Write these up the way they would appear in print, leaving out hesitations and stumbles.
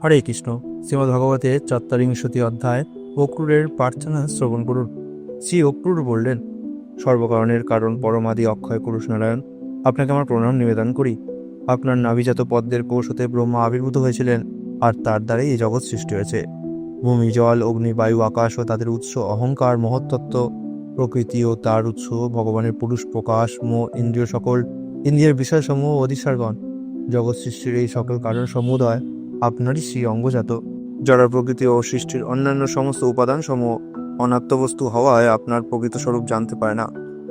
হরে কৃষ্ণ। শ্রীমদ্ ভগবতের চত্বরিংশতি অধ্যায় অক্রূরের প্রার্থনা শ্রবণ করুন। শ্রী অক্রূর বললেন, সর্বকারণের কারণ পরমাদি অক্ষয় পুরুষ নারায়ণ, আপনাকে আমার প্রণাম নিবেদন করি। আপনার নাভিজাত পদ্মের কোষ হতে ব্রহ্মা আবির্ভূত হয়েছিলেন, আর তার দ্বারাই এই জগৎ সৃষ্টি হয়েছে। ভূমি, জল, অগ্নি, বায়ু, আকাশ ও তাদের উৎস অহংকার, মহত্তত্ত্ব, প্রকৃতি ও তার উৎস ভগবানের পুরুষ প্রকাশ, ইন্দ্রিয় সকল ইন্দ্রিয়ের বিষয়সমূহ অধিসারগণ, জগৎ সৃষ্টির এই সকল কারণ সমুদয় আপনারই শ্রী অঙ্গজাত। জড় প্রকৃতি ও সৃষ্টির অন্যান্য সমস্ত উপাদান সমূহ অনাত্ম বস্তু হওয়ায় আপনার প্রকৃত স্বরূপ জানতে পারে না।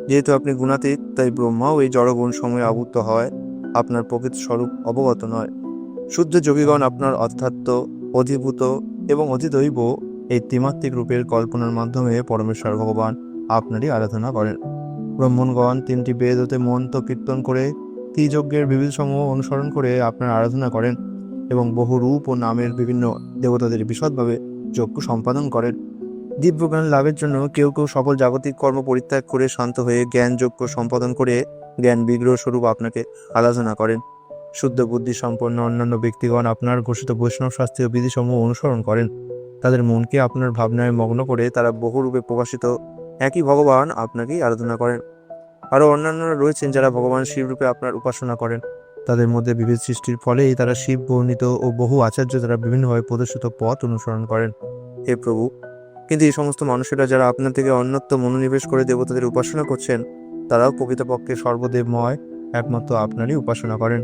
যেহেতু আপনি গুণাতীত, তাই ব্রহ্মাও এই জড়গুণ সময়ে আবদ্ধ হয় আপনার প্রকৃত স্বরূপ অবগত নয়। শুদ্ধ যোগীগণ আপনার অধ্যাত্ম, অধিভূত এবং অধিদৈব এই ত্রিমাত্রিক রূপের কল্পনার মাধ্যমে পরমেশ্বর ভগবান আপনারই আরাধনা করেন। ব্রাহ্মণগণ তিনটি বেদ হতে মন্ত্র কীর্তন করে ত্রিযজ্ঞের বিবিধ সমূহ অনুসরণ করে আপনার আরাধনা করেন এবং বহু রূপ ও নামের বিভিন্ন দেবতাদের বিশদভাবে যজ্ঞ সম্পাদন করেন। দিব্যজ্ঞান লাভের জন্য কেউ কেউ সকল জাগতিক কর্ম পরিত্যাগ করে শান্ত হয়ে জ্ঞান যজ্ঞ সম্পাদন করে জ্ঞান বিগ্রহ স্বরূপ আপনাকে আরাধনা করেন। শুদ্ধ বুদ্ধি সম্পন্ন অন্যান্য ব্যক্তিগণ আপনার ঘোষিত বৈষ্ণব শাস্ত্রীয় বিধিসমূহ অনুসরণ করেন। তাদের মনকে আপনার ভাবনায় মগ্ন করে তারা বহুরূপে প্রকাশিত একই ভগবান আপনাকেই আরাধনা করেন। আরও অন্যান্যরা রয়েছেন যারা ভগবান শিবরূপে আপনার উপাসনা করেন। তাদের মধ্যে বিভেদ সৃষ্টির ফলেই তারা শিব বর্ণিত ও বহু আচার্য যারা বিভিন্নভাবে প্রদর্শিত পথ অনুসরণ করেন। হে প্রভু, কিন্তু এই সমস্ত মানুষেরা যারা আপনার থেকে অন্যত্র মনোনিবেশ করে দেবতাদের উপাসনা করছেন, তারাও প্রকৃতপক্ষে সর্বদেবময় একমাত্র আপনারই উপাসনা করেন।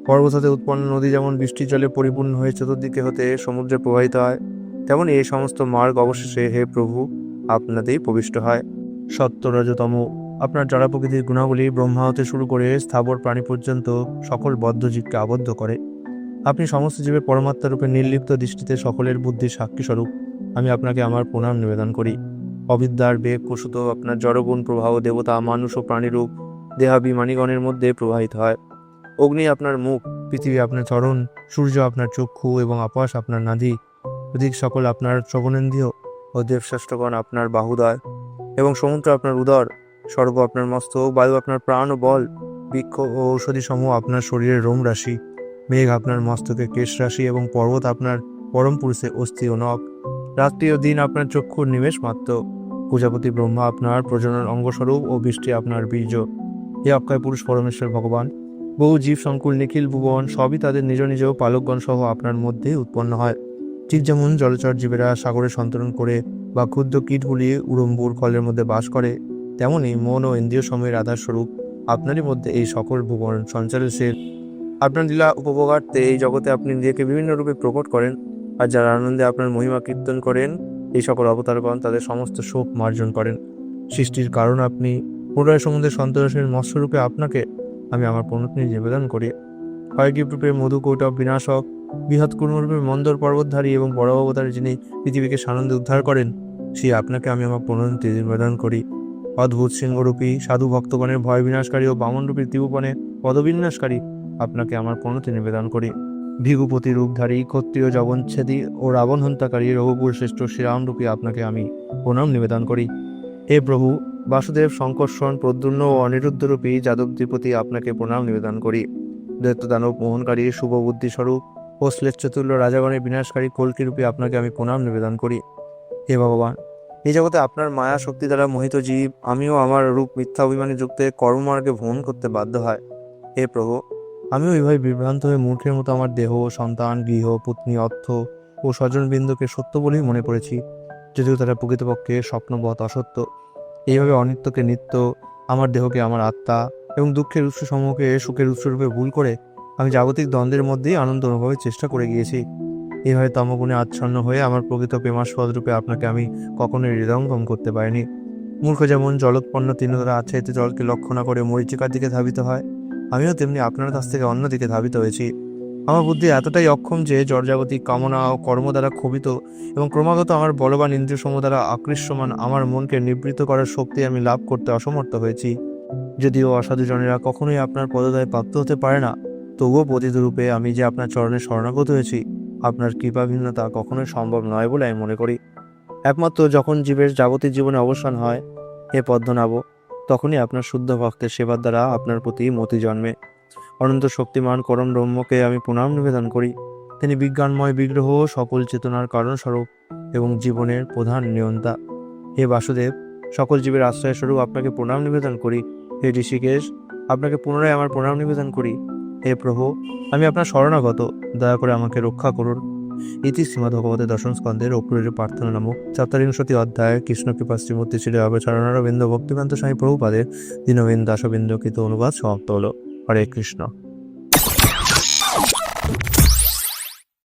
পর্বত হতে উৎপন্ন নদী যেমন বৃষ্টির জলে পরিপূর্ণ হয়ে চতুর্দিকে হতে সমুদ্রে প্রবাহিত হয়, তেমন এই সমস্ত মার্গ অবশেষে হে প্রভু আপনাতেই প্রবিষ্ট হয়। সত্য, রজতম আপনার জড় প্রকৃতির গুণাবলী ব্রহ্মা হতে শুরু করে স্থাবর প্রাণী পর্যন্ত সকল বদ্ধ জীবকে আবদ্ধ করে। আপনি সমস্ত জীবের পরমাত্মা রূপে নির্লিপ্ত দৃষ্টিতে সকলের বুদ্ধির সাক্ষী স্বরূপ। আমি আপনাকে আমার প্রণাম নিবেদন করি। অবিদ্যার বেগ প্রসূত আপনার জড়গুণ প্রবাহ দেবতা, মানুষ ও প্রাণীরূপ দেহাভিমানীগণের মধ্যে প্রবাহিত হয়। অগ্নি আপনার মুখ, পৃথিবী আপনার চরণ, সূর্য আপনার চক্ষু এবং আকাশ আপনার নাধি, অধিক সকল আপনার শ্রবণেন্দ্রিয় ও দেবশ্রেষ্ঠগণ আপনার বাহুদয় এবং সমুদ্র আপনার উদর, স্বর্গ আপনার মস্তক, বায়ু আপনার প্রাণ ও বল, বৃক্ষ ও ঔষধি সমূহ আপনার শরীরের রোম রাশি, মেঘ আপনার মস্তকে কেশ রাশি এবং পর্বত আপনার পরম পুরুষে অস্থি ও নখ, রাত্রি ও দিন আপনার চক্ষুর নিমেষ মাত্র, প্রজাপতি ব্রহ্মা আপনার প্রজনন অঙ্গস্বরূপ ও বৃষ্টি আপনার বীর্য। হে অক্ষয় পুরুষ পরমেশ্বর ভগবান, বহু জীব সংকুল নিখিল ভুবন সবই তাদের নিজ নিজ পালকগণ সহ আপনার মধ্যে উৎপন্ন হয়। ঠিক যেমন জলচর জীবেরা সাগরে সন্তরণ করে বা ক্ষুদ্র কীটগুলি উড়ম্বুর ফলের মধ্যে বাস করে, তেমনি মন ও ইন্দ্রিয় সময়ের আধার স্বরূপ আপনারই মধ্যে এই সকল ভুবন সঞ্চারশীল। আপনার লীলা উপভোগার্থে এই জগতে আপনি নিজেকে বিভিন্ন রূপে প্রকট করেন, আর যারা আনন্দে আপনার মহিমা কীর্তন করেন, এই সকল অবতারগণ তাদের সমস্ত শোক মার্জন করেন। সৃষ্টির কারণ আপনি, প্রলয় সমুদ্রের সন্তোষের মৎস্যরূপে আপনাকে আমি আমার প্রণতি নিবেদন করি। হয়গ্রীব রূপে মধুকৌটব বিনাশক, বৃহৎ কুর্মরূপে মন্দর পর্বতধারী এবং বড় অবতারে যিনি পৃথিবীকে সানন্দে উদ্ধার করেন, সেই আপনাকে আমি আমার প্রণতি নিবেদন করি। অদ্ভুত সিংহরূপী সাধু ভক্তগণের ভয় বিনাশকারী ও বামনরূপী ত্রিভুবনে পদবিন্যাসকারী আপনাকে আমার প্রণতি নিবেদন করি। ভিগুপতি রূপধারী ক্ষত্রিয় জবনচ্ছেদী ও রাবণ হন্তাকারী রঘুপুর শ্রেষ্ঠ শ্রীরামরূপী আপনাকে আমি প্রণাম নিবেদন করি। হে প্রভু, বাসুদেব, শঙ্কর্ষণ, প্রদ্যুম্ন ও অনিরুদ্ধরূপী যাদবদ্বিপতি আপনাকে প্রণাম নিবেদন করি। দৈত্যদানব মোহনকারী শুভবুদ্ধি স্বরূপ ও শ্লেষচতুল্য রাজাগণের বিনাশকারী কল্কিরূপী আপনাকে আমি প্রণাম নিবেদন করি। হে ভগবান, এই জগতে আপনার মায়া শক্তি দ্বারা মোহিত জীব আমিও আমার রূপ মিথ্যা অভিমানী যুক্তে কর্মমার্গে ভ্রমণ করতে বাধ্য হয়। হে প্রভু, আমিও এইভাবে বিভ্রান্ত হয়ে মূর্খের মতো আমার দেহ, সন্তান, গৃহ, পত্নী, অর্থ ও স্বজনবৃন্দকে সত্য বলেই মনে করেছি, যদিও তারা প্রকৃতপক্ষে স্বপ্নবৎ অসত্য। এইভাবে অনিত্যকে নিত্য, আমার দেহকে আমার আত্মা এবং দুঃখের উৎস সমূহকে সুখের উৎসরূপে ভুল করে আমি জাগতিক দ্বন্দ্বের মধ্যেই আনন্দ অনুভবের চেষ্টা করে গিয়েছি। এইভাবে তমগুণে আচ্ছন্ন হয়ে আমার প্রকৃত প্রেমাস্পদ রূপে আপনাকে আমি কখনোই হৃদয়ঙ্গম করতে পারিনি। মূর্খ যেমন জলোৎপন্ন তৃণধারা আচ্ছাদিত জলকে লক্ষ্য না করে মরীচিকার দিকে ধাবিত হয়, আমিও তেমনি আপনার কাছ থেকে অন্যদিকে ধাবিত হয়েছি। আমার বুদ্ধি এতটাই অক্ষম যে জড়জাগতিক কামনা ও কর্ম দ্বারা ক্ষোভিত এবং ক্রমাগত আমার বলবান ইন্দ্রিয় সমূহ দ্বারা আকৃষ্টমান আমার মনকে নিবৃত্ত করার শক্তি আমি লাভ করতে অসমর্থ হয়েছি। যদিও অসাধুজনেরা কখনোই আপনার পদদায় প্রাপ্ত হতে পারে না, তবুও পতিতরূপে আমি যে আপনার চরণে শরণাগত হয়েছি, আপনার কৃপাভিন্নতা কখনোই সম্ভব নয় বলে আমি মনে করি। একমাত্র যখন জীবের জাগতিক জীবনে অবসান হয়, হে পদ্মনাভ, তখনই আপনার শুদ্ধ ভক্তের সেবার দ্বারা আপনার প্রতি মতি জন্মে। অনন্ত শক্তিমান করম ব্রহ্মকে আমি প্রণাম নিবেদন করি। তিনি বিজ্ঞানময় বিগ্রহ, সকল চেতনার কারণস্বরূপ এবং জীবনের প্রধান নিয়ন্তা। হে বাসুদেব, সকল জীবের আশ্রয়স্বরূপ আপনাকে প্রণাম নিবেদন করি। হে ঋষিকেশ, আপনাকে পুনরায় আমার প্রণাম নিবেদন করি। হে প্রভু, আমি আপনার শরণাগত, দয়া করে আমাকে রক্ষা করুন। ইতি শ্রীমদ্ভগবতে দশম স্কন্ধের অক্রূরের প্রার্থনা নামক ৪৪ অধ্যায় কৃষ্ণকৃপা শ্রীমূর্তি শ্রী অবচরণারবিন্দ ভক্তিকান্ত স্বামী প্রভুপাদের দীনবীন দাসবিন্দকৃত অনুবাদ সমাপ্ত হলো। হরে কৃষ্ণ।